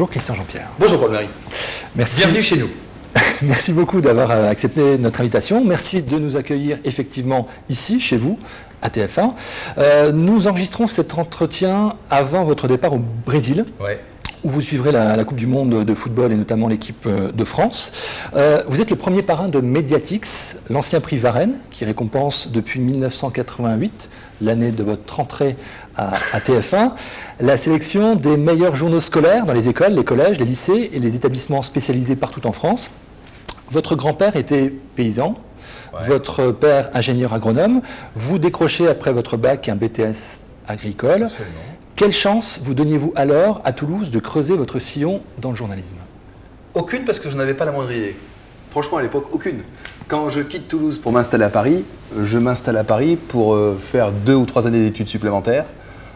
Bonjour Christian Jean-Pierre. Bonjour Paul-Marie. Merci. Bienvenue chez nous. Merci beaucoup d'avoir accepté notre invitation. Merci de nous accueillir effectivement ici, chez vous, à TF1. Nous enregistrons cet entretien avant votre départ au Brésil. Ouais. Où vous suivrez la Coupe du Monde de football et notamment l'équipe de France. Vous êtes le premier parrain de Mediatix, l'ancien prix Varenne, qui récompense depuis 1988, l'année de votre entrée à TF1, la sélection des meilleurs journaux scolaires dans les écoles, les collèges, les lycées et les établissements spécialisés partout en France. Votre grand-père était paysan, votre père ingénieur agronome, vous décrochez après votre bac un BTS agricole. Absolument. Quelle chance vous donniez-vous alors à Toulouse de creuser votre sillon dans le journalisme? Aucune, parce que je n'avais pas la moindre idée. Franchement, à l'époque, aucune. Quand je quitte Toulouse pour m'installer à Paris, je m'installe à Paris pour faire 2 ou 3 années d'études supplémentaires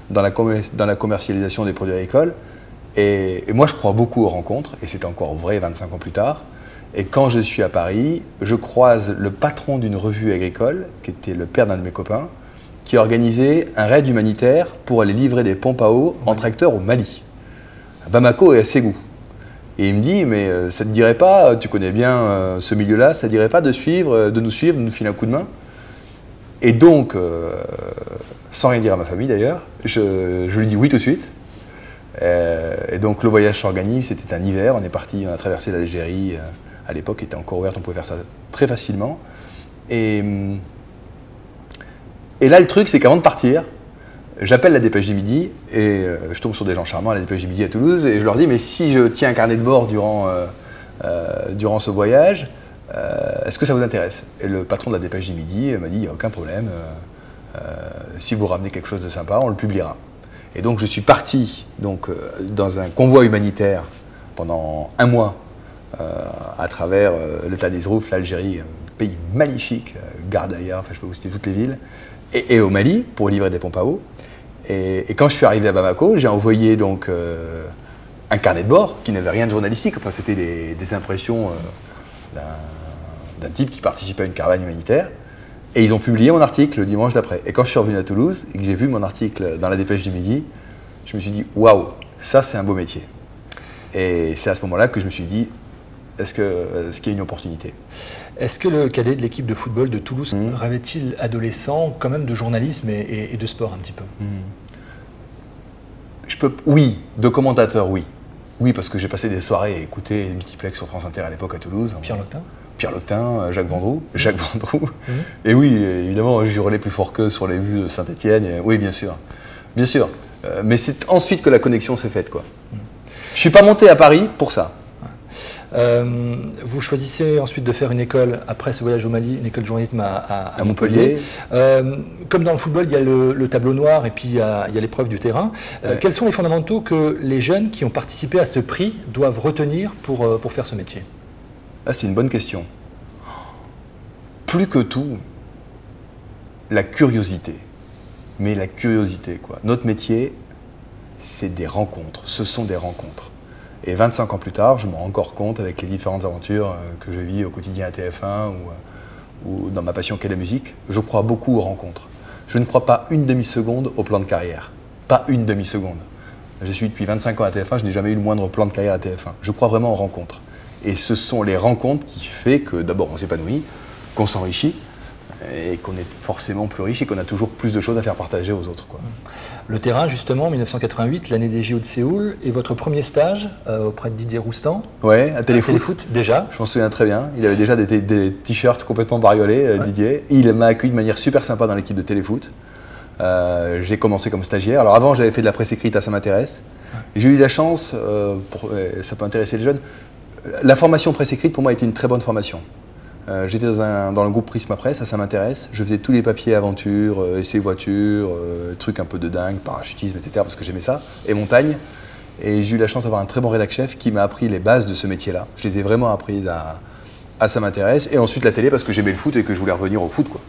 dans la commercialisation des produits agricoles. Et moi, je crois beaucoup aux rencontres, et c'est encore vrai 25 ans plus tard. Et quand je suis à Paris, je croise le patron d'une revue agricole, qui était le père d'un de mes copains, qui a organisé un raid humanitaire pour aller livrer des pompes à eau en tracteur au Mali, à Bamako et à Ségou. Et il me dit, mais ça ne te dirait pas, tu connais bien ce milieu-là, ça ne dirait pas de nous suivre, de nous filer un coup de main? Et donc, sans rien dire à ma famille d'ailleurs, je lui dis oui tout de suite. Et donc le voyage s'organise, c'était un hiver, on est parti, on a traversé l'Algérie, à l'époque était encore ouverte, on pouvait faire ça très facilement. Et là, le truc, c'est qu'avant de partir, j'appelle la Dépêche du Midi et je tombe sur des gens charmants à la Dépêche du Midi à Toulouse et je leur dis, mais si je tiens un carnet de bord durant ce voyage, est-ce que ça vous intéresse? Et le patron de la Dépêche du Midi m'a dit, il n'y a aucun problème, si vous ramenez quelque chose de sympa, on le publiera. Et donc je suis parti dans un convoi humanitaire pendant un mois à travers l'État d'Isrouf, l'Algérie, un pays magnifique, Gardaïa, enfin je peux vous citer toutes les villes, et au Mali pour livrer des pompes à eau. Et quand je suis arrivé à Bamako, j'ai envoyé donc un carnet de bord qui n'avait rien de journalistique. Enfin, c'était des impressions d'un type qui participait à une caravane humanitaire. Et ils ont publié mon article le dimanche d'après. Et quand je suis revenu à Toulouse et que j'ai vu mon article dans la Dépêche du Midi, je me suis dit waouh, ça c'est un beau métier. Et c'est à ce moment-là que je me suis dit est-ce qu'il y a une opportunité? Est-ce que le cadet de l'équipe de football de Toulouse rêvait-il adolescent quand même de journalisme et de sport un petit peu? Oui, de commentateur, oui. Oui, parce que j'ai passé des soirées à écouter multiplex sur France Inter à l'époque à Toulouse. Pierre Loctin? Pierre Loctin, Jacques Vendroux. Et oui, évidemment, je hurlais plus fort qu'eux sur les vues de Saint-Étienne. Oui, bien sûr. Bien sûr. Mais c'est ensuite que la connexion s'est faite, quoi. Je ne suis pas monté à Paris pour ça. Vous choisissez ensuite de faire une école, après ce voyage au Mali, une école de journalisme à Montpellier. Comme dans le football, il y a le tableau noir et puis il y a l'épreuve du terrain. Quels sont les fondamentaux que les jeunes qui ont participé à ce prix doivent retenir pour faire ce métier? Ah, c'est une bonne question. Plus que tout, la curiosité. Mais la curiosité, quoi. Notre métier, c'est des rencontres. Ce sont des rencontres. Et 25 ans plus tard, je me rends encore compte avec les différentes aventures que je vis au quotidien à TF1 ou dans ma passion qu'est la musique, je crois beaucoup aux rencontres. Je ne crois pas une demi-seconde au plan de carrière. Pas une demi-seconde. Je suis depuis 25 ans à TF1, je n'ai jamais eu le moindre plan de carrière à TF1. Je crois vraiment aux rencontres. Et ce sont les rencontres qui font que d'abord on s'épanouit, qu'on s'enrichit et qu'on est forcément plus riche et qu'on a toujours plus de choses à faire partager aux autres, quoi. Le terrain, justement, 1988, l'année des JO de Séoul, et votre premier stage auprès de Didier Roustan. Ouais, à Téléfoot. Déjà. Je m'en souviens très bien. Il avait déjà des t-shirts complètement bariolés, Didier. Il m'a accueilli de manière super sympa dans l'équipe de Téléfoot. J'ai commencé comme stagiaire. Alors avant, j'avais fait de la presse écrite à Ça m'intéresse. J'ai eu la chance, ça peut intéresser les jeunes, la formation presse écrite pour moi a été une très bonne formation. J'étais dans le groupe Prisma Presse, ça m'intéresse. Je faisais tous les papiers aventure, essais voitures, trucs un peu de dingue, parachutisme, etc. parce que j'aimais ça, et montagne. Et j'ai eu la chance d'avoir un très bon rédac chef qui m'a appris les bases de ce métier-là. Je les ai vraiment apprises à Ça m'intéresse. Et ensuite la télé parce que j'aimais le foot et que je voulais revenir au foot, quoi.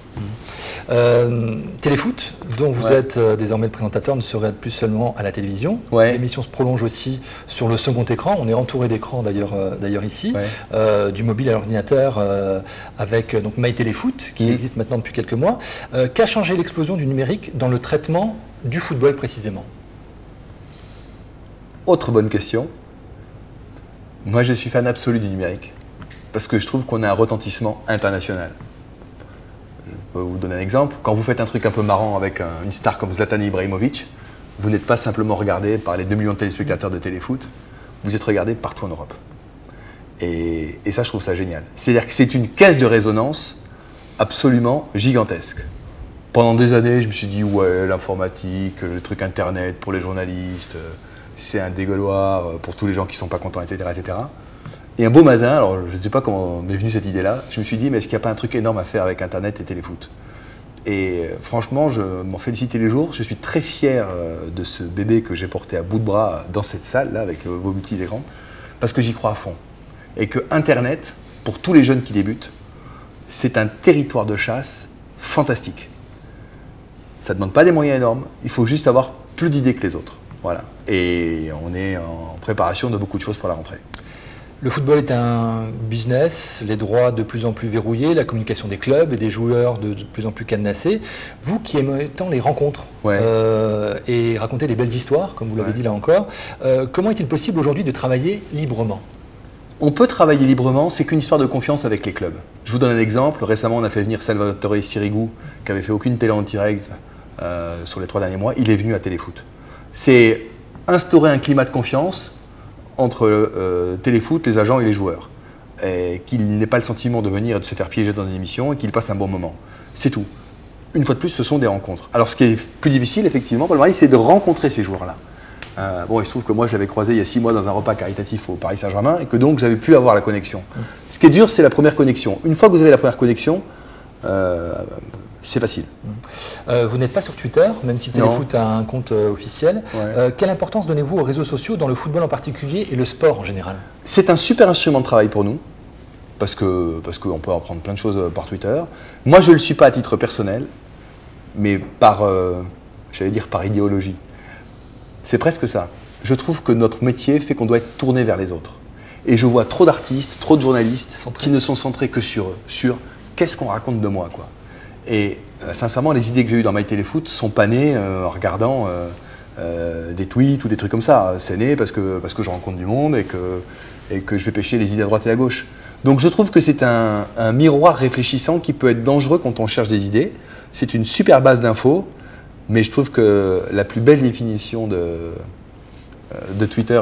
Téléfoot, dont vous êtes désormais le présentateur, ne serait plus seulement à la télévision. L'émission se prolonge aussi sur le second écran. On est entouré d'écrans d'ailleurs ici, du mobile à l'ordinateur, avec donc MyTéléfoot qui existe maintenant depuis quelques mois. Qu'a changé l'explosion du numérique dans le traitement du football précisément? Autre bonne question. Moi, je suis fan absolu du numérique, parce que je trouve qu'on a un retentissement international. Je peux vous donner un exemple. Quand vous faites un truc un peu marrant avec une star comme Zlatan Ibrahimovic, vous n'êtes pas simplement regardé par les 2 millions de téléspectateurs de téléfoot, vous êtes regardé partout en Europe. Et ça, je trouve ça génial. C'est-à-dire que c'est une caisse de résonance absolument gigantesque. Pendant des années, je me suis dit, ouais, l'informatique, le truc internet pour les journalistes, c'est un dégueuloir pour tous les gens qui ne sont pas contents, etc., etc. Et un beau matin, alors je ne sais pas comment m'est venue cette idée-là, je me suis dit, mais est-ce qu'il n'y a pas un truc énorme à faire avec internet et téléfoot? Et franchement, je m'en félicite tous les jours. Je suis très fier de ce bébé que j'ai porté à bout de bras dans cette salle-là, avec vos multi-écrans, parce que j'y crois à fond. Et que Internet, pour tous les jeunes qui débutent, c'est un territoire de chasse fantastique. Ça ne demande pas des moyens énormes, il faut juste avoir plus d'idées que les autres. Voilà. Et on est en préparation de beaucoup de choses pour la rentrée. Le football est un business, les droits de plus en plus verrouillés, la communication des clubs et des joueurs de plus en plus cadenassés. Vous qui aimez tant les rencontres et raconter des belles histoires, comme vous l'avez dit là encore, comment est-il possible aujourd'hui de travailler librement? On peut travailler librement, c'est qu'une histoire de confiance avec les clubs. Je vous donne un exemple. Récemment, on a fait venir Salvatore Sirigu, qui n'avait fait aucune télé en direct sur les 3 derniers mois. Il est venu à Téléfoot. C'est instaurer un climat de confiance entre Téléfoot, les agents et les joueurs. Et qu'il n'ait pas le sentiment de venir et de se faire piéger dans une émission et qu'il passe un bon moment. C'est tout. Une fois de plus, ce sont des rencontres. Alors, ce qui est plus difficile, effectivement, Paul Marie, c'est de rencontrer ces joueurs-là. Bon, il se trouve que moi, je l'avais croisé il y a 6 mois dans un repas caritatif au Paris Saint-Germain et que donc j'avais pu avoir la connexion. Ce qui est dur, c'est la première connexion. Une fois que vous avez la première connexion, c'est facile. Vous n'êtes pas sur Twitter, même si Téléfoot a un compte officiel. Quelle importance donnez-vous aux réseaux sociaux, dans le football en particulier et le sport en général? C'est un super instrument de travail pour nous, parce qu'on peut apprendre plein de choses par Twitter. Moi, je ne le suis pas à titre personnel, mais par, j'allais dire, par idéologie. C'est presque ça. Je trouve que notre métier fait qu'on doit être tourné vers les autres. Et je vois trop d'artistes, trop de journalistes qui ne sont centrés que sur eux, sur qu'est-ce qu'on raconte de moi, quoi. Et sincèrement, les idées que j'ai eues dans MyTéléfoot sont pas nées en regardant des tweets ou des trucs comme ça. C'est né parce que je rencontre du monde et que je vais pêcher les idées à droite et à gauche. Donc je trouve que c'est un miroir réfléchissant qui peut être dangereux quand on cherche des idées. C'est une super base d'infos. Mais je trouve que la plus belle définition de Twitter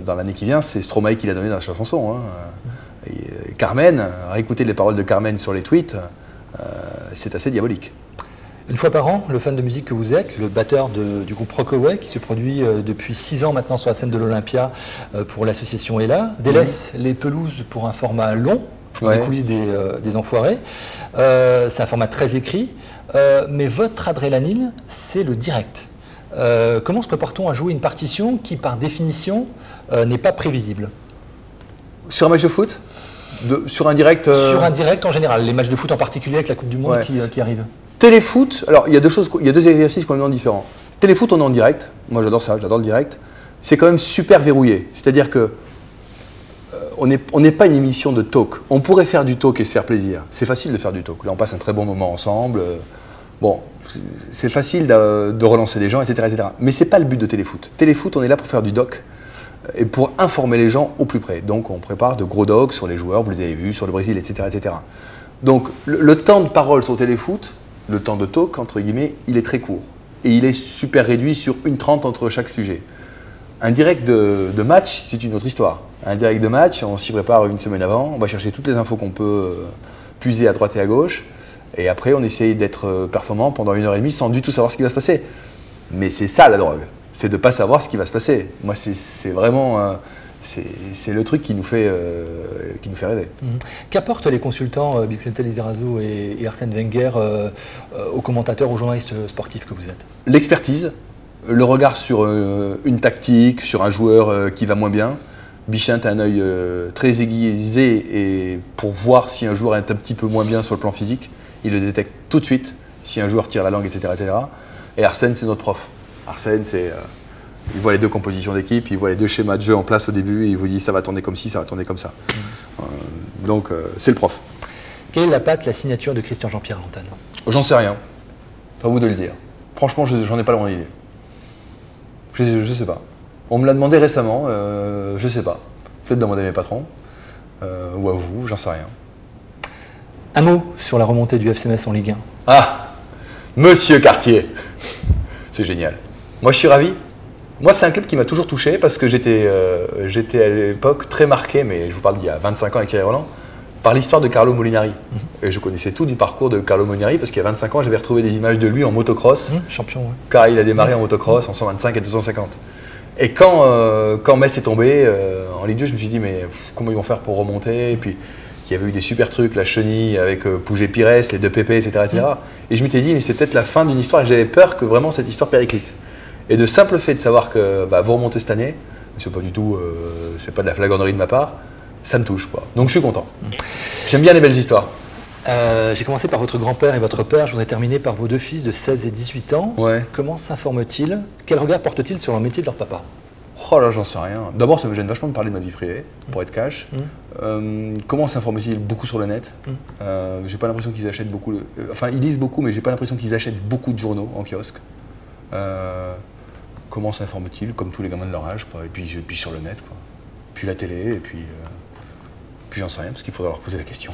dans l'année qui vient, c'est Stromae qui l'a donné dans sa chanson. Hein. Carmen, réécouter les paroles de Carmen sur les tweets, c'est assez diabolique. Une fois par an, le fan de musique que vous êtes, le batteur du groupe Rockaway, qui se produit depuis 6 ans maintenant sur la scène de l'Olympia pour l'association Ella, délaisse les pelouses pour un format long, les coulisses des enfoirés. C'est un format très écrit, mais votre adrénaline, c'est le direct. Comment se prépare-t-on à jouer une partition qui, par définition, n'est pas prévisible? Sur un match de foot? Sur un direct Sur un direct en général, les matchs de foot en particulier avec la Coupe du Monde qui arrive. Téléfoot, alors il y a deux exercices complètement différents. Téléfoot, on est en direct. Moi, j'adore ça, j'adore le direct. C'est quand même super verrouillé. C'est-à-dire que on n'est pas une émission de talk. On pourrait faire du talk et se faire plaisir. C'est facile de faire du talk. Là, on passe un très bon moment ensemble. Bon, c'est facile de relancer les gens, etc., etc. Mais ce n'est pas le but de Téléfoot. Téléfoot, on est là pour faire du doc et pour informer les gens au plus près. Donc, on prépare de gros docs sur les joueurs, vous les avez vus, sur le Brésil, etc., etc. Donc, le temps de parole sur Téléfoot, le temps de talk, entre guillemets, il est très court. Et il est super réduit sur 1:30 entre chaque sujet. Un direct de match, c'est une autre histoire. Un direct de match, on s'y prépare une semaine avant, on va chercher toutes les infos qu'on peut puiser à droite et à gauche, et après on essaye d'être performant pendant 1h30 sans du tout savoir ce qui va se passer. Mais c'est ça la drogue, c'est de ne pas savoir ce qui va se passer. Moi c'est vraiment, c'est le truc qui nous fait rêver. Qu'apportent les consultants Bixente Lizarazu et Arsène Wenger aux commentateurs, aux journalistes sportifs que vous êtes? L'expertise. Le regard sur une tactique, sur un joueur qui va moins bien. Bichente a un œil très aiguisé et pour voir si un joueur est un petit peu moins bien sur le plan physique, il le détecte tout de suite, si un joueur tire la langue, etc. etc. Et Arsène, c'est notre prof. Arsène, il voit les 2 compositions d'équipe, il voit les 2 schémas de jeu en place au début et il vous dit ça va tourner comme ci, ça va tourner comme ça. Donc c'est le prof. Quelle est la patte, la signature de Christian Jean-Pierre Lantane? J'en sais rien. C'est à vous de le dire. Franchement, j'en ai pas la moindre idée. Je sais pas. On me l'a demandé récemment, je sais pas. peut-être demander à mes patrons, ou à vous, j'en sais rien. Un mot sur la remontée du FC Metz en Ligue 1. Ah, Monsieur Cartier, c'est génial. Moi, je suis ravi. Moi, c'est un club qui m'a toujours touché parce que j'étais à l'époque très marqué, mais je vous parle d'il y a 25 ans avec Thierry Roland, par l'histoire de Carlo Molinari. Et je connaissais tout du parcours de Carlo Molinari parce qu'il y a 25 ans, j'avais retrouvé des images de lui en motocross. Champion, ouais. Car il a démarré en motocross en 125 et 250. Et quand Metz est tombé en Ligue 2, je me suis dit, mais comment ils vont faire pour remonter? Et puis, il y avait eu des super trucs, la chenille avec Pouget Pires, les deux Pépé, etc. Et je m'étais dit, mais c'est peut-être la fin d'une histoire et j'avais peur que vraiment cette histoire périclite. Et de simple fait de savoir que vous remontez cette année, c'est pas du tout, c'est pas de la flagornerie de ma part, ça me touche, quoi. Donc je suis content. J'aime bien les belles histoires. J'ai commencé par votre grand-père et votre père, je voudrais terminer par vos deux fils de 16 et 18 ans. Ouais. Comment s'informent-ils? Quel regard portent-ils sur le métier de leur papa? Oh là, j'en sais rien. D'abord, ça me gêne vachement de parler de ma vie privée, pour être cash. Comment s'informent-ils? Beaucoup sur le net. J'ai pas l'impression qu'ils achètent beaucoup. Enfin, ils lisent beaucoup, mais j'ai pas l'impression qu'ils achètent beaucoup de journaux en kiosque. Comment s'informent-ils? Comme tous les gamins de leur âge, quoi. Et puis sur le net, quoi. Puis la télé, et puis j'en sais rien, parce qu'il faudra leur poser la question.